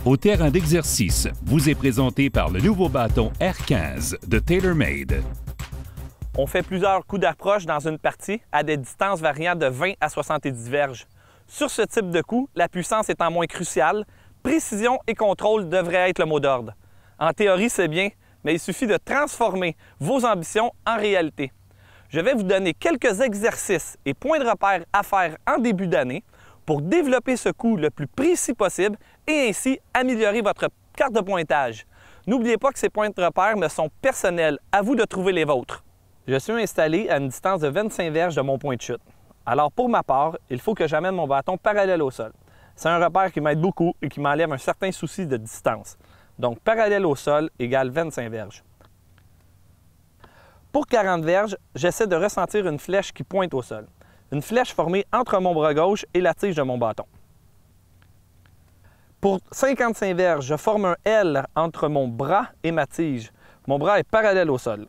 au terrain d'exercice vous est présenté par le nouveau bâton R15 de TaylorMade. On fait plusieurs coups d'approche dans une partie à des distances variant de 20 à 70 verges. Sur ce type de coup, la puissance étant moins cruciale, précision et contrôle devraient être le mot d'ordre. En théorie, c'est bien, mais il suffit de transformer vos ambitions en réalité. Je vais vous donner quelques exercices et points de repère à faire en début d'année pour développer ce coup le plus précis possible et ainsi améliorer votre carte de pointage. N'oubliez pas que ces points de repère me sont personnels, à vous de trouver les vôtres. Je suis installé à une distance de 25 verges de mon point de chute. Alors pour ma part, il faut que j'amène mon bâton parallèle au sol. C'est un repère qui m'aide beaucoup et qui m'enlève un certain souci de distance. Donc parallèle au sol égale 25 verges. Pour 40 verges, j'essaie de ressentir une flèche qui pointe au sol. Une flèche formée entre mon bras gauche et la tige de mon bâton. Pour 55 verges, je forme un L entre mon bras et ma tige. Mon bras est parallèle au sol.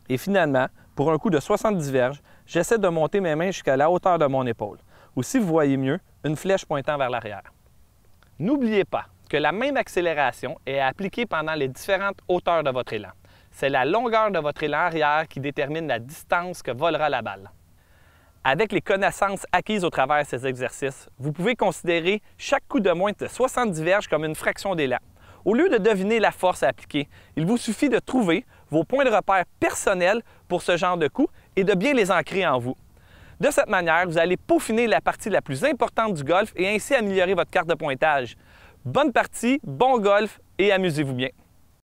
Et finalement, pour un coup de 70 verges, j'essaie de monter mes mains jusqu'à la hauteur de mon épaule, ou si vous voyez mieux, une flèche pointant vers l'arrière. N'oubliez pas que la même accélération est appliquée pendant les différentes hauteurs de votre élan. C'est la longueur de votre élan arrière qui détermine la distance que volera la balle. Avec les connaissances acquises au travers de ces exercices, vous pouvez considérer chaque coup de moins de 70 verges comme une fraction d'élan. Au lieu de deviner la force à appliquer, il vous suffit de trouver vos points de repère personnels pour ce genre de coup et de bien les ancrer en vous. De cette manière, vous allez peaufiner la partie la plus importante du golf et ainsi améliorer votre carte de pointage. Bonne partie, bon golf et amusez-vous bien!